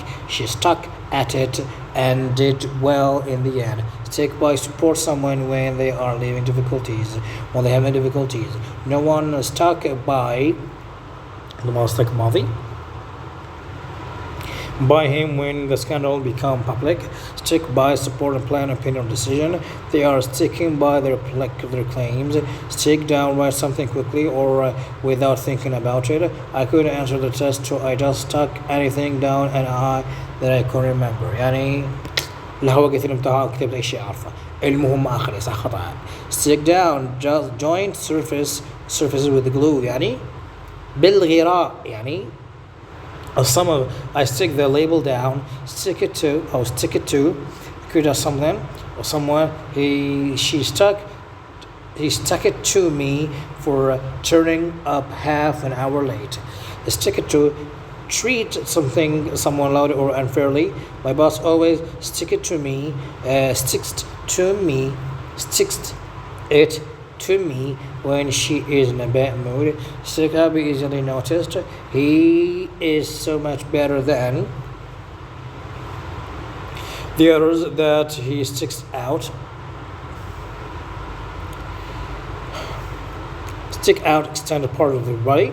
Speaker 1: at it and did well in the end. Stick by, support someone when they are having difficulties. When they have difficulties. No one stuck by him when the scandal become public. Stick by, support and plan, opinion, decision. They are sticking by their claims. Stick down, write something quickly or without thinking about it. I couldn't answer the test, so I just stuck anything down that I could remember. يعني الهواء كثير امتحان كتبت أي شيء عارفه. المهم آخر صح خطأ. Stick down, just joint surfaces with glue. يعني بالغراء يعني I stick the label down, stick it to, could have something or someone. He stuck it to me for turning up half an hour late. Stick it to, treat someone loudly or unfairly. My boss always sticks it to me when she is in a bad mood. Stick up easily noticed. He is so much better than the others that he sticks out. Stick out extended part of the body.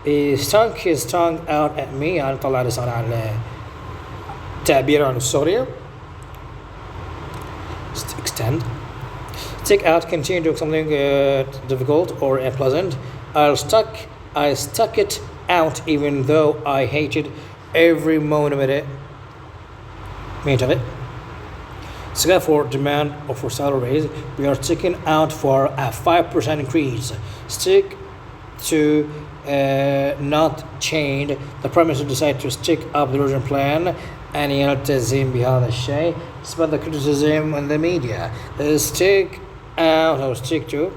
Speaker 1: He stuck his tongue out at me. يعني طلع لسانه على تعبير عن السورية. Extend. Stick out, continue doing something difficult or unpleasant. I stuck it out even though I hated every moment of it. Stick out for demand or for salary raise. We are sticking out for a 5% increase. Stick to not change. The prime minister decided to stick up the original plan and يلتزم بهذا الشيء. Despite the criticism in the media. Stick out or stick to.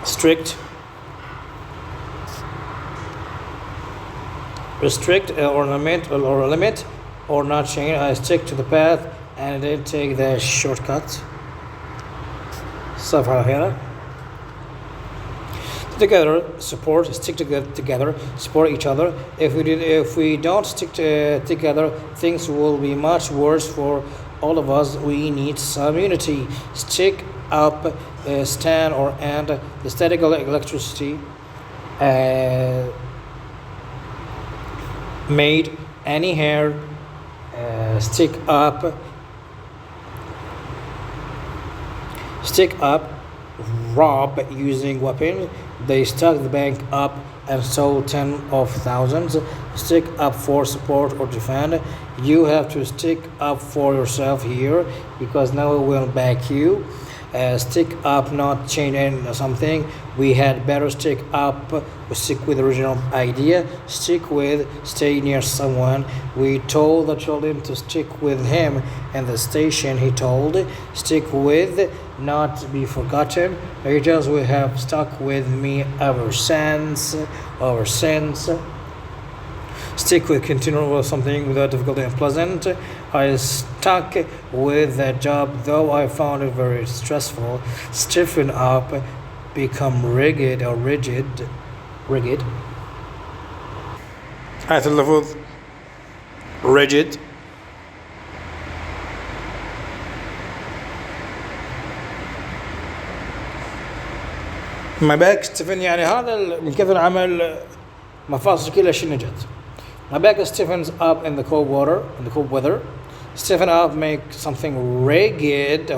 Speaker 1: Strict. Restrict or limit or not change. I stick to the path and I didn't take the shortcut. صفحة أخيرة. Together, support, stick together, support each other. If we don't stick together, things will be much worse for all of us. We need some unity. Stick up, stand or and the static electricity made any hair stick up, rob using weapons. They stuck the bank up and sold tens of thousands. Stick up for support or defend. You have to stick up for yourself here because no one will back you. Stick up, not change something. We had better stick up. We stick with the original idea. Stick with, stay near someone. We told the children to stick with him in the station. He told, stick with, not be forgotten. Angels will have stuck with me ever since. Stick with, continue with something without difficulty and pleasant. I stuck with that job though I found it very stressful. Stiffen up, become rigid. هات اللفظ rigid. My back stiffen يعني هذا من كثر عمل مفاصل كلها شنجت. My back stiffens up in the cold weather. Stiffen up, make something rigid.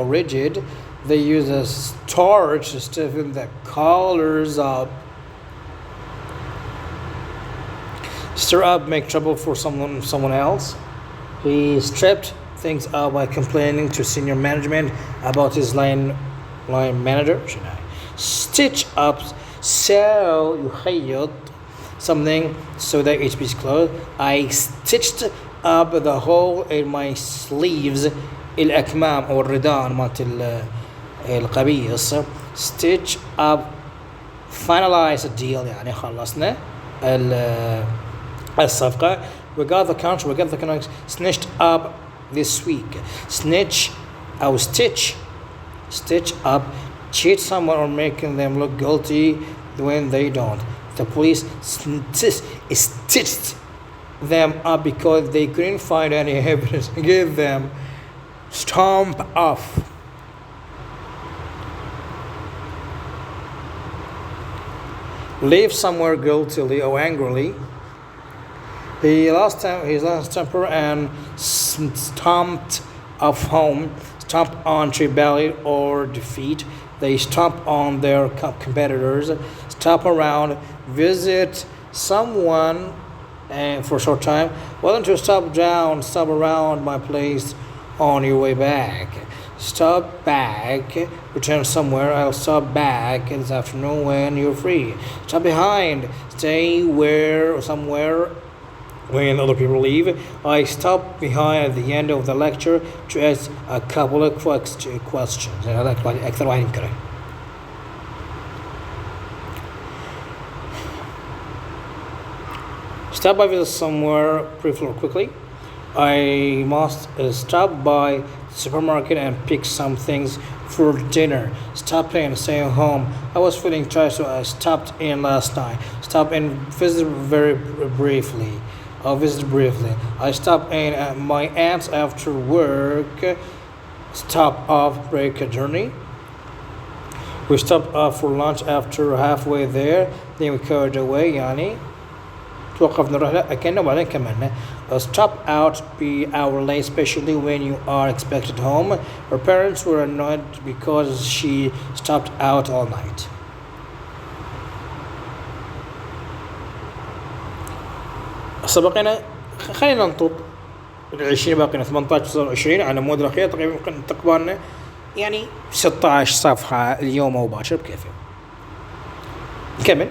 Speaker 1: They use a starch to stiffen the collars up. Stir up, make trouble for someone else. He stripped things up by complaining to senior management about his line manager. Stitch up, so يخيط something so that it be closed. I stitched up the hole in my sleeves. الأكمام أو الردان مالت القميص. Stitch up, finalize a deal يعني خلصنا الصفقة. We got the contract snitched up this week. Snitch أو stitch up, cheat someone or making them look guilty when they don't. The police stitched them up because they couldn't find any evidence. Give them stomp off. Leave somewhere guiltily or angrily. He lost his temper and stomped off home. Stomp on rebellion or defeat. They stomp on their competitors. Stop around. Visit someone for a short time. Why don't you stop around my place on your way back? Stop back. Return somewhere. I'll stop back this afternoon when you're free. Stop behind. Stay somewhere when other people leave. I stop behind at the end of the lecture to ask a couple of questions. أكثر واحد يمكنه. Stop by visit somewhere briefly or quickly. I must stop by the supermarket and pick some things for dinner. Stop in, stay home. I was feeling tired, so I stopped in last night. Stop in, visit very briefly. I'll visit briefly. I stopped in at my aunt's after work. Stop off, break a journey. We stopped off for lunch after halfway there. Then we carried away يعني توقفنا الرحلة أكلنا وبعدين كملنا. Stop out be hour late, especially when you are expected home. Her parents were annoyed because she stopped out all night. سبقنا خلينا ننطط 20 باقينا 18 20 على مود الأخير تقريبا يعني 16 صفحة اليوم أو باكر بكيفي. نكمل.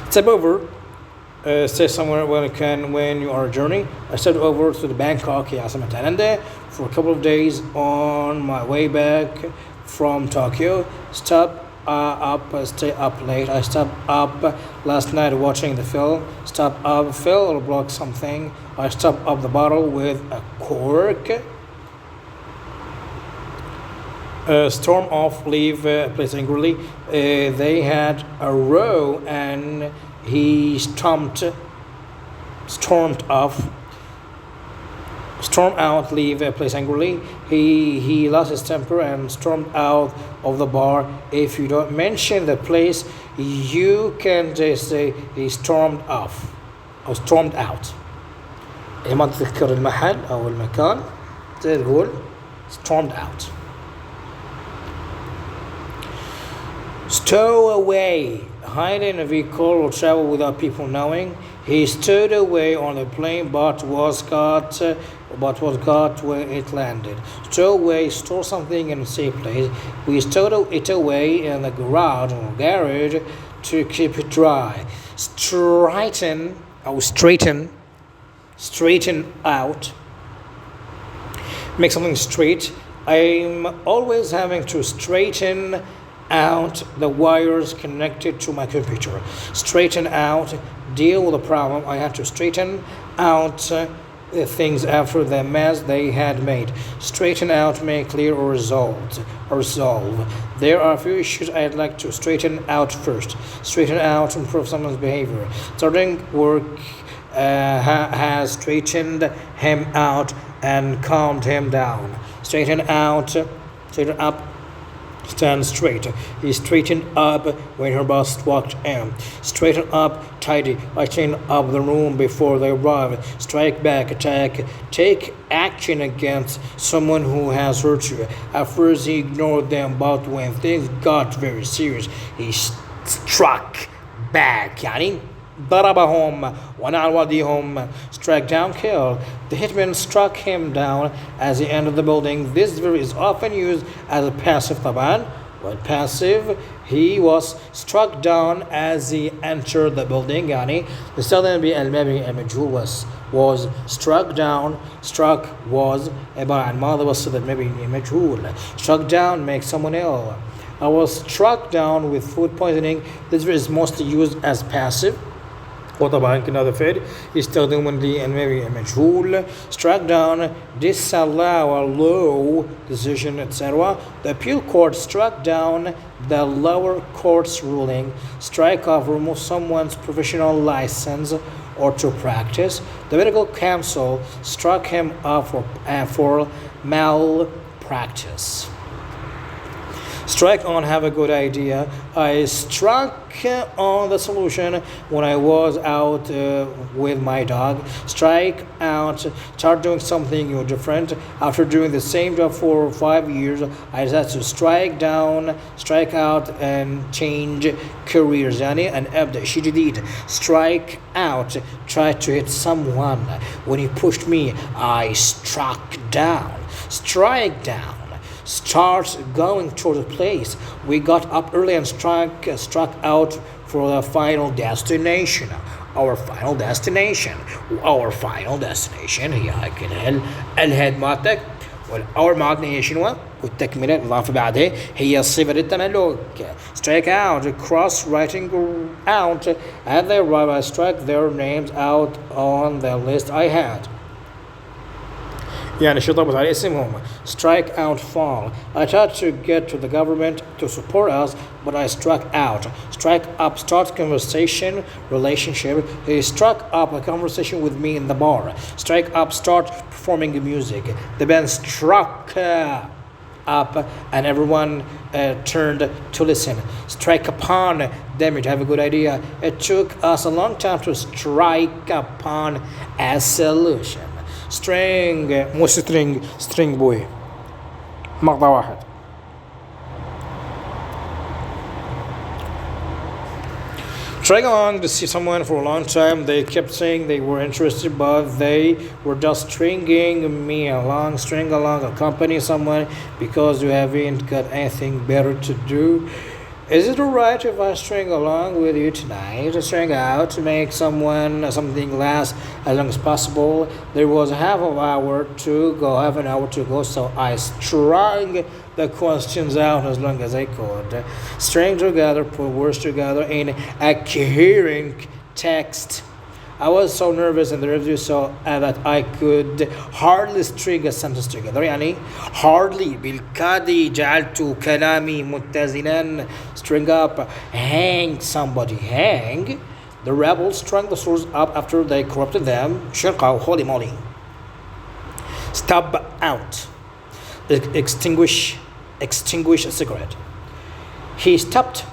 Speaker 1: Step over. Stay somewhere when you are on a journey. I stepped over to the Bangkok عاصمة تايلاندا for a couple of days on my way back from Tokyo. Stay up late. I stopped up last night watching the film. Stop up, fill or block something. I stopped up the bottle with a cork. Storm off, leave place angrily. They had a row and he stormed off. Storm out, leave place angrily. He lost his temper and stormed out of the bar. If you don't mention the place, you can just say he stormed off or stormed out. ما تذكر المحل أو المكان تقول stormed out. Stow away, hide in a vehicle or travel without people knowing. He stowed away on the plane but was caught when it landed. Stow away, store something in a safe place. We stowed it away in the garage or garage to keep it dry. Straighten out. Make something straight. I'm always having to straighten out the wires connected to my computer. Straighten out, deal with the problem. I had to straighten out the things after the mess they had made. Straighten out, make clear or resolve. There are a few issues I'd like to straighten out first. Straighten out, improve someone's behavior. Starting work has straightened him out and calmed him down. Straighten up, stand straight. He straightened up when her boss walked in. Straighten up, tidy. I clean up the room before they arrive. Strike back, attack. Take action against someone who has hurt you. At first he ignored them, but when things got very serious, he struck back. يعني ضربهم ونعل وديهم. Struck down, kill. The hitman struck him down as he entered the building. This verb is often used as a passive طبعا. While passive, he was struck down as he entered the building. يعني يستخدم بالمبني المجهول was struck down. Struck was عبارة عن ماضي وصل المبني المجهول. Struck down makes someone ill. I was struck down with food poisoning. This verb is mostly used as passive. وطبعا كنا فعل يستخدمون للمبني المجهول. Struck down, disallow, allow, decision, etc. The appeal court struck down the lower court's ruling. Strike off, remove someone's professional license or to practice. The medical council struck him off for malpractice. Strike on, have a good idea. I struck on the solution when I was out with my dog. Strike out, start doing something new, different. After doing the same job for 5 years, I decided to strike down, strike out and change careers. يعني أن أبدأ شيء جديد. Strike out, try to hit someone. When he pushed me, I struck down. Strike down. Start going toward the place. We got up early and struck out for the final destination. Our final destination هي هيك الهيد مالتك
Speaker 2: والأول معادلة هي شنو؟ والتكملة الإضافة بعدها هي صفة التملك. strike out cross writing out and they write I strike their names out on the list I had. يعني شطبت على اسمهم. strike out fall. I tried to get to the government to support us but I struck out. strike up start conversation relationship. He struck up a conversation with me in the bar. strike up start performing music. The band struck up and everyone turned to listen. strike upon. Damn it, have a good idea. It took us a long time to strike upon a solution. string مو string بوي مقطع واحد. Trying along to see someone for a long time, they kept saying they were interested, but they were just stringing me along, string along, accompany someone because you haven't got anything better to do. Is it alright if I string along with you tonight? String out to make something last as long as possible. There was half an hour to go, so I strung the questions out as long as I could. String together, put words together in a coherent text. I was so nervous in the review that I could hardly string a sentence together. يعني hardly بالكاد جعلت كلامي متزنا. string up, hang somebody, hang. The rebels strung the soldiers up after they corrupted them. شرقة holy moly. Stub out, extinguish a cigarette. He stubbed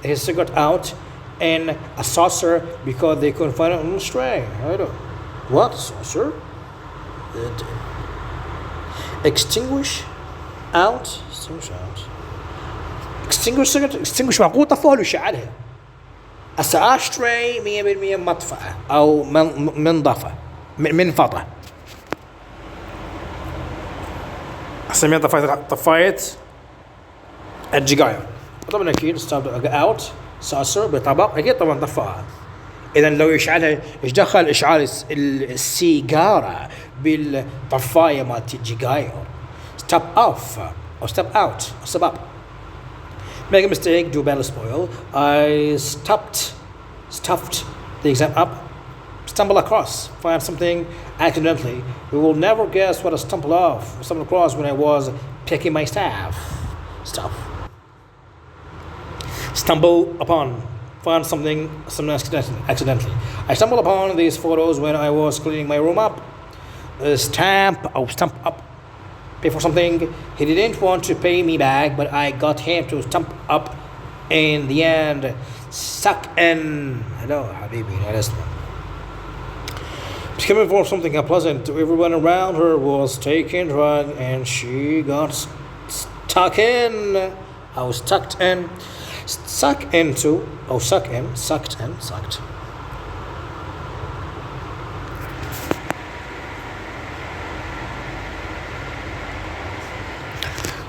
Speaker 2: his cigarette out in a saucer because they couldn't find it on the string. I don't. What saucer? Extinguish out. Extinguish cigarette. Extinguish معقول طفاه له شعلها. ashtray 100% مطفأة أو منضفة منفضة. أسميها طفاية الجيجاير. طبعا أكيد stub out saucer بطبق أكيد طبعا طفاها. إذا لو يشعلها إيش دخل إشعال السيجارة بالطفاية مالت الجيجاير. step off or step out or step up. Make a mistake, do battle spoil. I stuffed the exam up. Stumble across, find something accidentally. We will never guess what I stumbled across when I was picking my stuff. Stumble upon, find something accidentally. I stumbled upon these photos when I was cleaning my room up. Stamp up. Pay for something. He didn't want to pay me back, but I got him to stump up in the end. Suck in. Hello, Habibi. Coming for something unpleasant. Everyone around her was taking drugs, and she got stuck in. I was tucked in. Sucked in.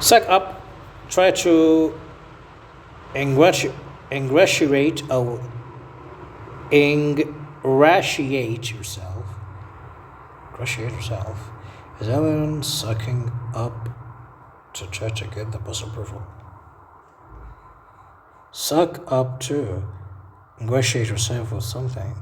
Speaker 2: Suck up, try to ingratiate yourself. Is everyone sucking up to try to get the boss approval? Suck up to ingratiate yourself with something.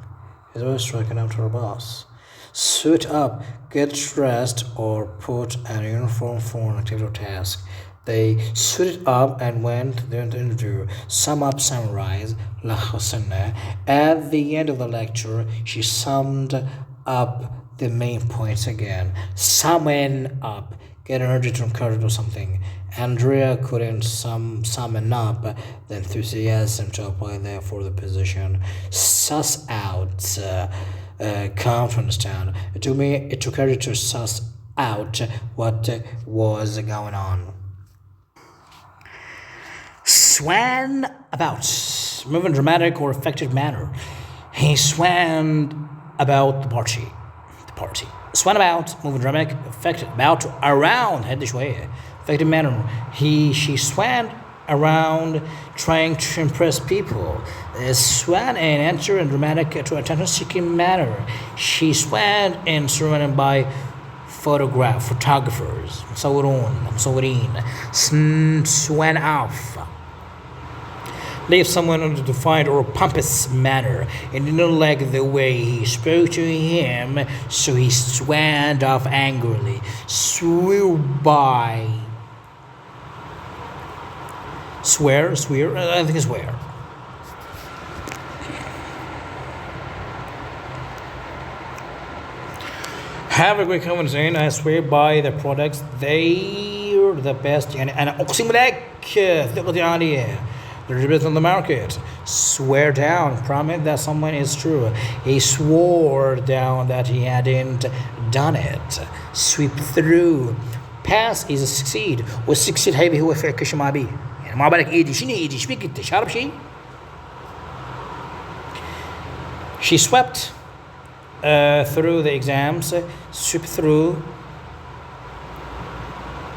Speaker 2: Is always striking up to her boss. Suit up, get dressed or put an uniform for an activity or task. They suited up and went to the interview. Sum up, summarize. At the end of the lecture, she summed up the main points again. Summon up, get energy to encourage or something. Andrea couldn't summon up the enthusiasm to apply there for the position. Suss out. Come to understand. It took her to suss out what was going on. Swan about, move in dramatic or effective manner. He swam about the party. Swan about, move in dramatic, effective, about, around, هدي شوية, effective manner. She swam around trying to impress people. Swan and enter in dramatic to attention-seeking manner. She swam in surrounded by photographers مصورين swan off leave someone in a defiant or pompous manner and didn't like the way he spoke to him, so he swanned off angrily. Swear, I think it's swear. Have a great comment saying I swear by the products, they're the best. يعني أنا أقسم لك ثقتي عالية. They're the best on the market. Swear down, promise that someone is true. He swore down that he hadn't done it. Sweep through. Pass is succeed. والsucceed هذه هو فعل كش ما بيه. يعني ما بالك إيدي شنو إيدي؟ إيش بيك أنت شارب شيء؟ She swept through the exams. Sweep through.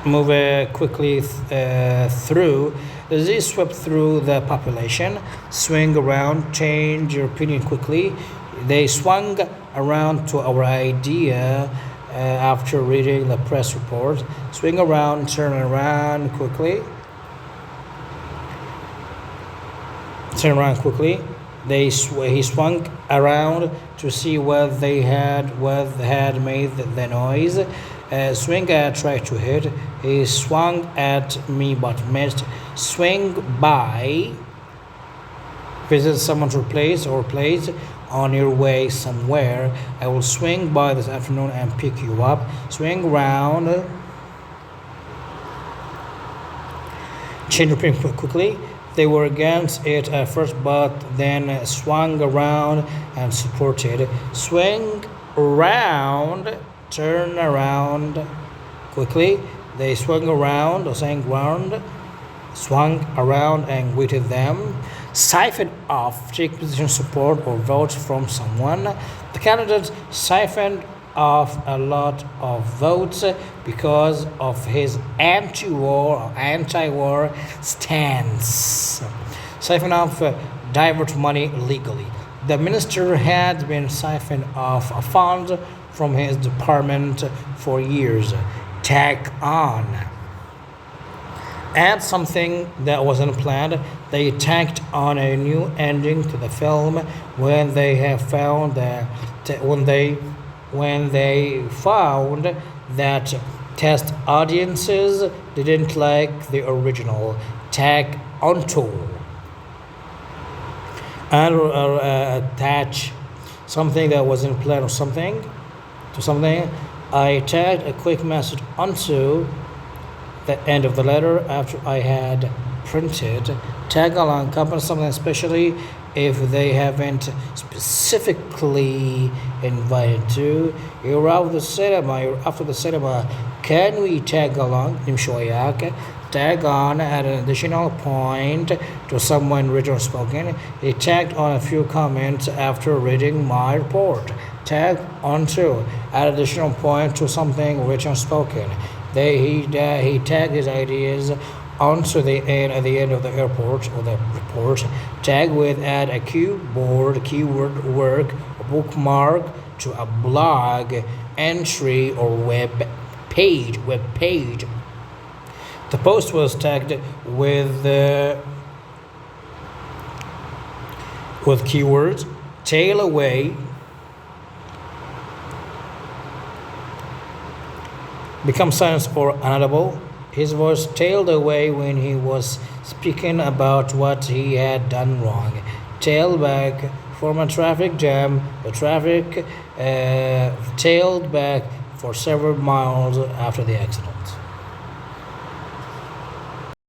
Speaker 2: Move quickly through. They swept through the population. Swing around, change your opinion quickly. They swung around to our idea after reading the press report. Swing around, turn around quickly. Turn around quickly. He swung around to see what had made the noise. Swing at, try to hit. He swung at me but missed. Swing by. Visit someone's place or place on your way somewhere. I will swing by this afternoon and pick you up. Swing round. Change your opinion quickly. They were against it at first, but then swung around and supported. Swing around. Turn around quickly. They swung around or sang round, swung around and greeted them. Siphon off, take position support or votes from someone. The candidate siphoned off a lot of votes because of his anti-war stance. Siphon off, divert money legally. The minister had been siphoned off a fund from his department for years. Tack on. Add something that wasn't planned. They tacked on a new ending to the film when they have found that when they found that test audiences didn't like the original. Tack onto. And attach something that wasn't planned or something to something. I tagged a quick message onto the end of the letter after I had printed. Tag along, comment something, especially if they haven't specifically invited to. You're after the cinema. Can we tag along? Tag on at an additional point to someone written or spoken. He tagged on a few comments after reading my report. Tag onto at additional point to something written or spoken. He tagged his ideas onto the end at the end of the airport or the report. Tag with add a keyword work, a bookmark to a blog entry or web page. The post was tagged with keywords. Tail away. Become silent or inaudible. His voice tailed away when he was speaking about what he had done wrong. Tail back. From a traffic jam, the traffic tailed back for several miles after the accident.